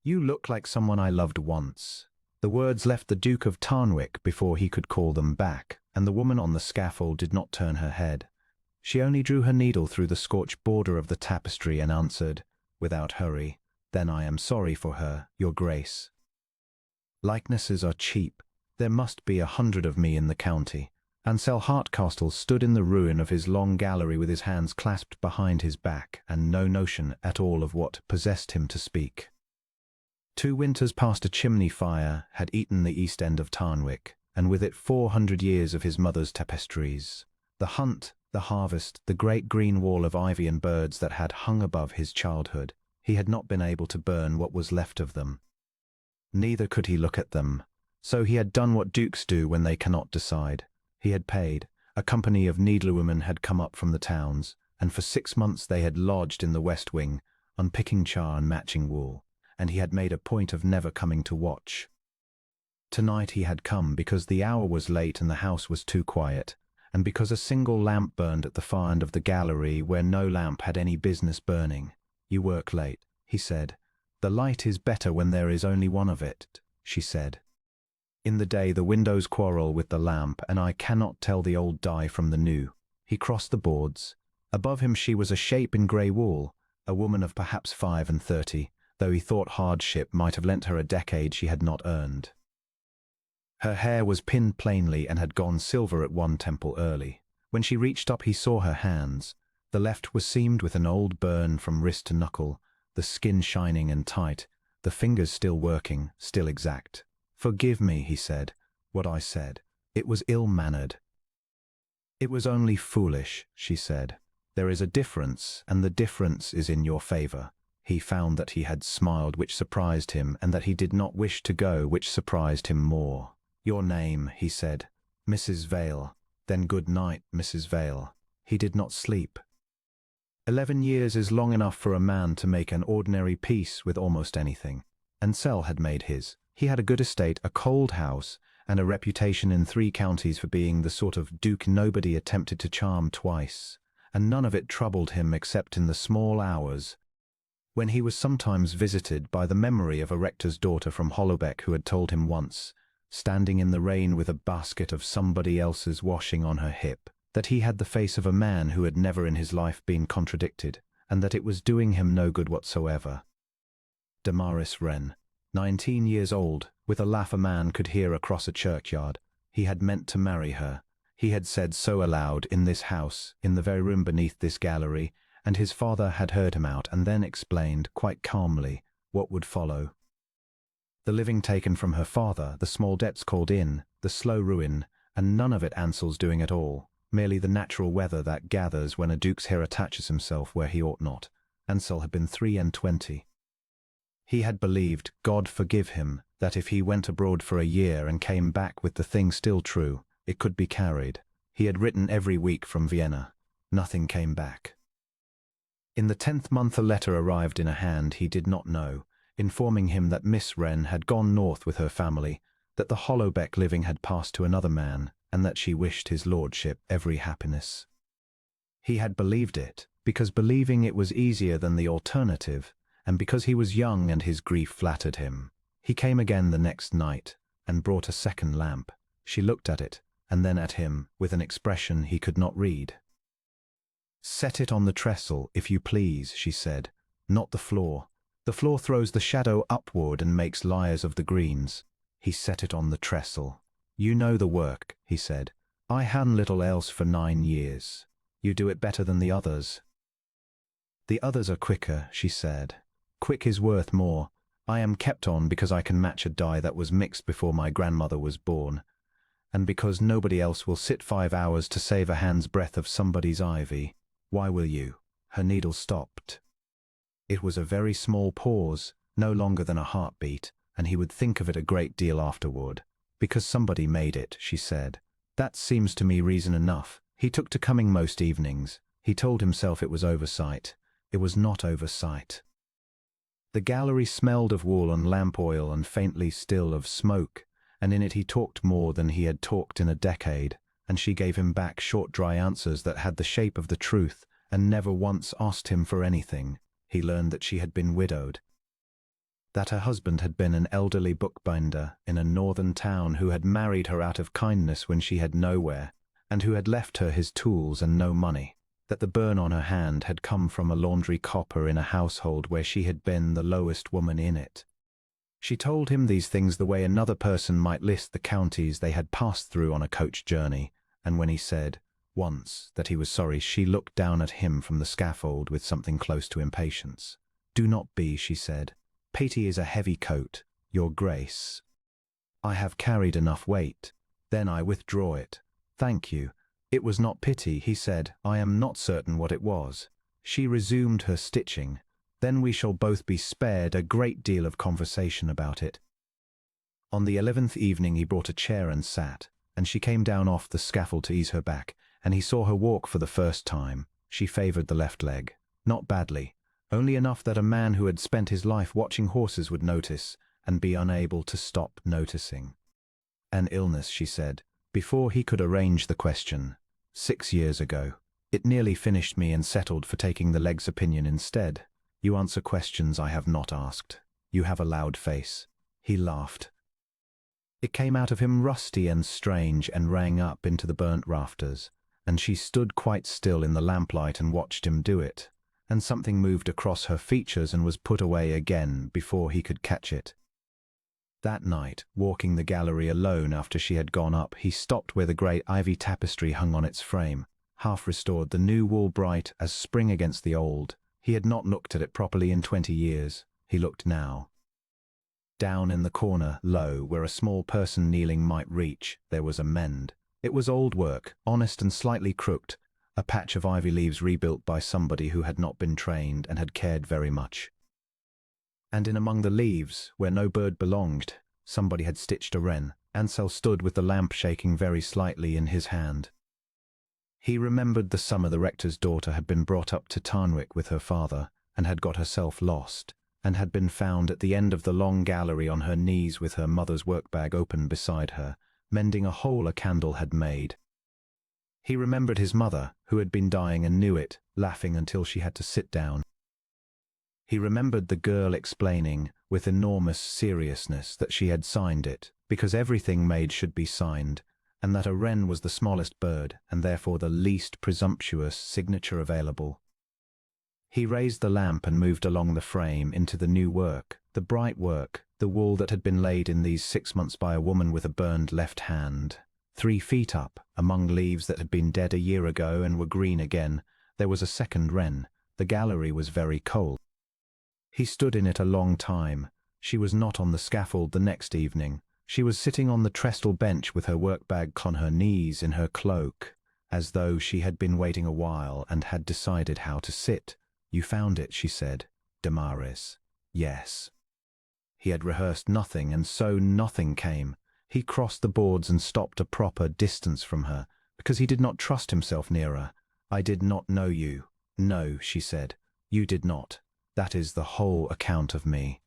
You look like someone I loved once." The words left the Duke of Tarnwick before he could call them back, and the woman on the scaffold did not turn her head. She only drew her needle through the scorched border of the tapestry and answered, without hurry, "Then I am sorry for her, your grace. Likenesses are cheap. There must be 100 of me in the county." Ansel Hardcastle stood in the ruin of his long gallery with his hands clasped behind his back and no notion at all of what possessed him to speak. 2 winters past a chimney fire had eaten the east end of Tarnwick, and with it 400 years of his mother's tapestries. The hunt, the harvest, the great green wall of ivy and birds that had hung above his childhood, he had not been able to burn what was left of them. Neither could he look at them. So he had done what dukes do when they cannot decide. He had paid. A company of Needlewomen had come up from the towns, and for 6 months they had lodged in the west wing, unpicking char and matching wool, and he had made a point of never coming to watch. Tonight he had come because the hour was late and the house was too quiet, and because a single lamp burned at the far end of the gallery where no lamp had any business burning. "You work late," he said. "The light is better when there is only one of it," she said. "In the day the windows quarrel with the lamp, and I cannot tell the old dye from the new." He crossed the boards. Above him she was a shape in grey wool, a woman of perhaps 35, though he thought hardship might have lent her a decade she had not earned. Her hair was pinned plainly and had gone silver at one temple early. When she reached up he saw her hands. The left was seamed with an old burn from wrist to knuckle, the skin shining and tight, the fingers still working, still exact. "Forgive me," he said, "what I said. It was ill-mannered." "It was only foolish," she said. "There is a difference, and the difference is in your favor." He found that he had smiled, which surprised him, and that he did not wish to go, which surprised him more. "Your name," he said. "Mrs. Vale." "Then good night, Mrs. Vale." He did not sleep. 11 years is long enough for a man to make an ordinary peace with almost anything. Ansel had made his. He had a good estate, a cold house, and a reputation in 3 counties for being the sort of duke nobody attempted to charm twice, and none of it troubled him except in the small hours, when he was sometimes visited by the memory of a rector's daughter from Hollowbeck who had told him once, standing in the rain with a basket of somebody else's washing on her hip, that he had the face of a man who had never in his life been contradicted, and that it was doing him no good whatsoever. Damaris Wren, 19 years old, with a laugh a man could hear across a churchyard. He had meant to marry her. He had said so aloud in this house, in the very room beneath this gallery, and his father had heard him out and then explained, quite calmly, what would follow. The living taken from her father, the small debts called in, the slow ruin, and none of it Ansel's doing at all, merely the natural weather that gathers when a duke's hair attaches himself where he ought not. Ansel had been 23. He had believed, God forgive him, that if he went abroad for a year and came back with the thing still true, it could be carried. He had written every week from Vienna. Nothing came back. In the 10th month a letter arrived in a hand he did not know, informing him that Miss Wren had gone north with her family, that the Hollowbeck living had passed to another man, and that she wished his lordship every happiness. He had believed it, because believing it was easier than the alternative, and because he was young and his grief flattered him. He came again the next night, and brought a second lamp. She looked at it, and then at him, with an expression he could not read. "Set it on the trestle, if you please," she said, "not the floor. The floor throws the shadow upward and makes liars of the greens." He set it on the trestle. "You know the work," he said. "I han little else for 9 years. You do it better than the others." "The others are quicker," she said. "Quick is worth more. I am kept on because I can match a dye that was mixed before my grandmother was born, and because nobody else will sit 5 hours to save a hand's breadth of somebody's ivy. Why will you?" Her needle stopped. It was a very small pause, no longer than a heartbeat, and he would think of it a great deal afterward. "Because somebody made it," she said. "That seems to me reason enough." He took to coming most evenings. He told himself it was oversight. It was not oversight. The gallery smelled of wool and lamp oil and faintly still of smoke, and in it he talked more than he had talked in a decade, and she gave him back short dry answers that had the shape of the truth and never once asked him for anything. He learned that she had been widowed. that her husband had been an elderly bookbinder in a northern town who had married her out of kindness when she had nowhere, and who had left her his tools and no money, that the burn on her hand had come from a laundry copper in a household where she had been the lowest woman in it. She told him these things the way another person might list the counties they had passed through on a coach journey, and when he said, once, that he was sorry, she looked down at him from the scaffold with something close to impatience. "Do not be," she said. "Pity is a heavy coat, your grace. I have carried enough weight. Then I withdraw it. Thank you." "It was not pity," he said. "I am not certain what it was." She resumed her stitching. "Then we shall both be spared a great deal of conversation about it." On the 11th evening he brought a chair and sat, and she came down off the scaffold to ease her back, and he saw her walk for the first time. She favoured the left leg. Not badly, only enough that a man who had spent his life watching horses would notice, and be unable to stop noticing. "An illness," she said, before he could arrange the question. "6 years ago. It nearly finished me and settled for taking the leg's opinion instead. You answer questions I have not asked. You have a loud face." He laughed. It came out of him rusty and strange and rang up into the burnt rafters, and she stood quite still in the lamplight and watched him do it, and something moved across her features and was put away again before he could catch it. That night, walking the gallery alone after she had gone up, he stopped where the great ivy tapestry hung on its frame, half restored, the new wall bright as spring against the old. He had not looked at it properly in 20 years. He looked now. Down in the corner, low, where a small person kneeling might reach, there was a mend. It was old work, honest and slightly crooked, a patch of ivy leaves rebuilt by somebody who had not been trained and had cared very much. And in among the leaves, where no bird belonged, somebody had stitched a wren. Ansel stood with the lamp shaking very slightly in his hand. He remembered the summer the rector's daughter had been brought up to Tarnwick with her father, and had got herself lost, and had been found at the end of the long gallery on her knees with her mother's workbag open beside her, mending a hole a candle had made. He remembered his mother, who had been dying and knew it, laughing until she had to sit down. He remembered the girl explaining, with enormous seriousness, that she had signed it, because everything made should be signed, and that a wren was the smallest bird, and therefore the least presumptuous signature available. He raised the lamp and moved along the frame into the new work, the bright work, the wool that had been laid in these 6 months by a woman with a burned left hand. 3 feet up, among leaves that had been dead a year ago and were green again, there was a second wren. The gallery was very cold. He stood in it a long time. She was not on the scaffold the next evening. She was sitting on the trestle bench with her workbag on her knees in her cloak, as though she had been waiting a while and had decided how to sit. "You found it," she said. "Damaris." "Yes." He had rehearsed nothing, and so nothing came. He crossed the boards and stopped a proper distance from her, because he did not trust himself nearer. "I did not know you." "No," she said. "You did not. That is the whole account of me.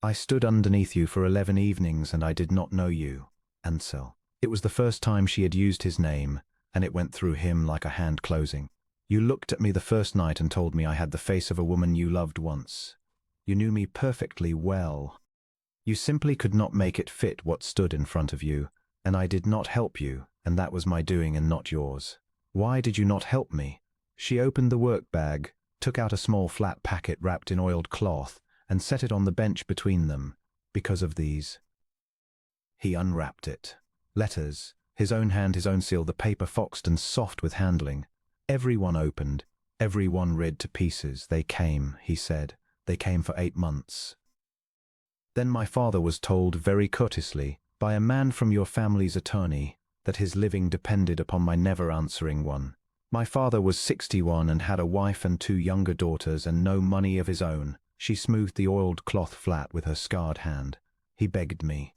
I stood underneath you for 11 evenings and I did not know you." Ansel. It was the first time she had used his name, and it went through him like a hand closing. "You looked at me the first night and told me I had the face of a woman you loved once. You knew me perfectly well. You simply could not make it fit what stood in front of you, and I did not help you, and that was my doing and not yours. Why did you not help me?" She opened the work bag, took out a small flat packet wrapped in oiled cloth, and set it on the bench between them. "Because of these." He unwrapped it. Letters, his own hand, his own seal, the paper foxed and soft with handling. Every one opened, every one read to pieces. "They came," he said. "They came for 8 months. Then my father was told very courteously, by a man from your family's attorney, that his living depended upon my never answering one. My father was 61 and had a wife and 2 younger daughters and no money of his own." She smoothed the oiled cloth flat with her scarred hand. "He begged me.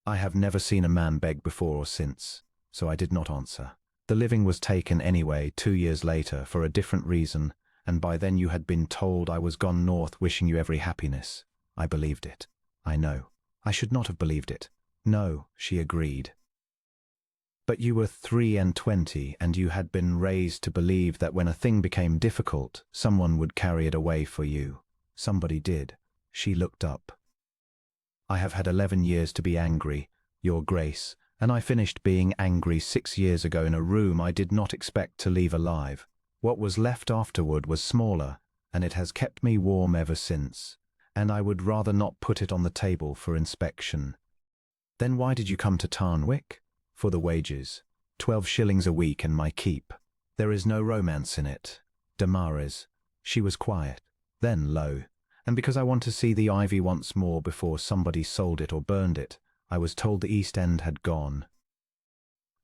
I have never seen a man beg before or since, so I did not answer. The living was taken anyway 2 years later for a different reason, and by then you had been told I was gone north wishing you every happiness. I believed it. I know. I should not have believed it." "No," she agreed. "But you were 23 and you had been raised to believe that when a thing became difficult, someone would carry it away for you. Somebody did. She looked up. I have had 11 years to be angry, Your Grace, and I finished being angry 6 years ago in a room I did not expect to leave alive. What was left afterward was smaller, and it has kept me warm ever since, and I would rather not put it on the table for inspection. Then why did you come to Tarnwick? For the wages. 12 shillings a week and my keep. There is no romance in it. Damaris. She was quiet, then low. And because I want to see the ivy once more before somebody sold it or burned it, I was told the East End had gone.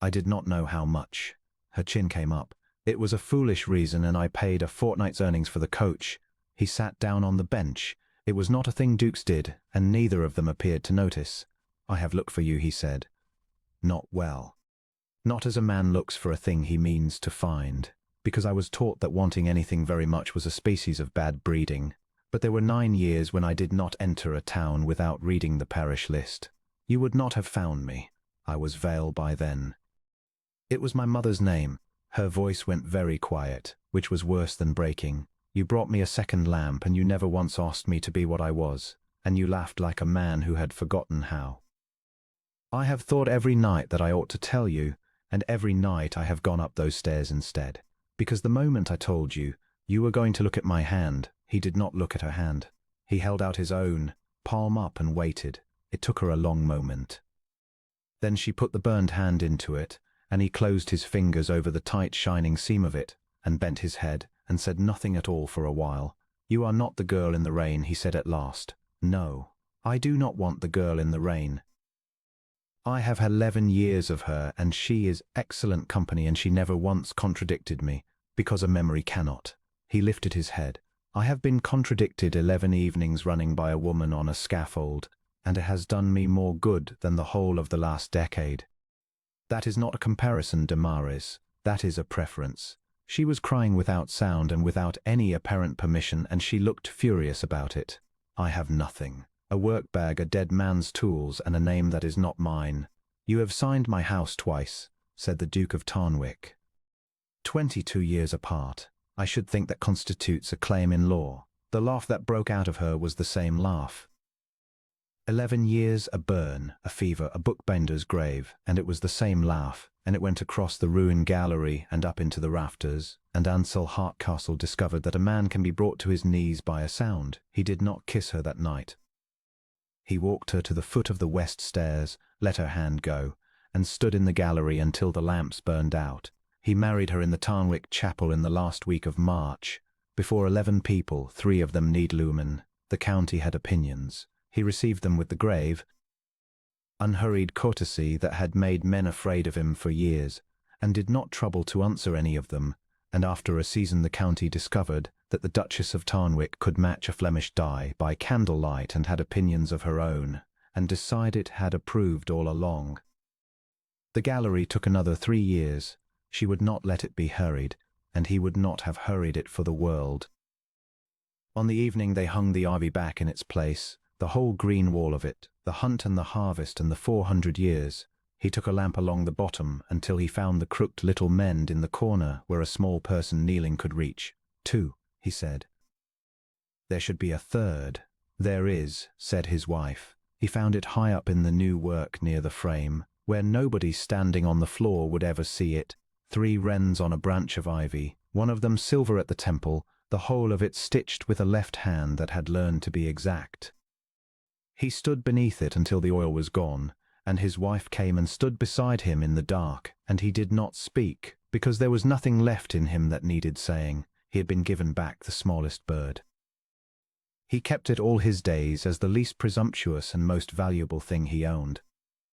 I did not know how much. Her chin came up. It was a foolish reason, and I paid a fortnight's earnings for the coach. He sat down on the bench. It was not a thing dukes did, and neither of them appeared to notice. I have looked for you, he said. Not well. Not as a man looks for a thing he means to find, because I was taught that wanting anything very much was a species of bad breeding. But there were 9 years when I did not enter a town without reading the parish list. You would not have found me. I was Vale by then. It was my mother's name. Her voice went very quiet, which was worse than breaking. You brought me a second lamp, and you never once asked me to be what I was, and you laughed like a man who had forgotten how. I have thought every night that I ought to tell you, and every night I have gone up those stairs instead. Because the moment I told you, you were going to look at my hand. He did not look at her hand. He held out his own, palm up, and waited. It took her a long moment. Then she put the burned hand into it, and he closed his fingers over the tight shining seam of it, and bent his head, and said nothing at all for a while. You are not the girl in the rain, he said at last. No, I do not want the girl in the rain. I have 11 years of her, and she is excellent company, and she never once contradicted me, because a memory cannot. He lifted his head. I have been contradicted 11 evenings running by a woman on a scaffold, and it has done me more good than the whole of the last decade. That is not a comparison, Damaris. That is a preference. She was crying without sound and without any apparent permission, and she looked furious about it. I have nothing. A work-bag, a dead man's tools, and a name that is not mine. You have signed my house twice, said the Duke of Tarnwick. 22 years apart. I should think that constitutes a claim in law. The laugh that broke out of her was the same laugh. 11 years, a burn, a fever, a bookbinder's grave, and it was the same laugh, and it went across the ruined gallery and up into the rafters, and Ansel Hardcastle discovered that a man can be brought to his knees by a sound. He did not kiss her that night. He walked her to the foot of the west stairs, let her hand go, and stood in the gallery until the lamps burned out. He married her in the Tarnwick chapel in the last week of March, before 11 people, 3 of them Needlewoman. The county had opinions. He received them with the grave, unhurried courtesy that had made men afraid of him for years, and did not trouble to answer any of them, and after a season the county discovered that the Duchess of Tarnwick could match a Flemish dye by candlelight and had opinions of her own, and decided had approved all along. The gallery took another 3 years. She would not let it be hurried, and he would not have hurried it for the world. On the evening they hung the ivy back in its place, the whole green wall of it, the hunt and the harvest and the 400 years. He took a lamp along the bottom until he found the crooked little mend in the corner where a small person kneeling could reach. 2, he said. There should be a third. There is, said his wife. He found it high up in the new work near the frame, where nobody standing on the floor would ever see it. 3 wrens on a branch of ivy, one of them silver at the temple, the whole of it stitched with a left hand that had learned to be exact. He stood beneath it until the oil was gone, and his wife came and stood beside him in the dark, and he did not speak, because there was nothing left in him that needed saying. He had been given back the smallest bird. He kept it all his days as the least presumptuous and most valuable thing he owned.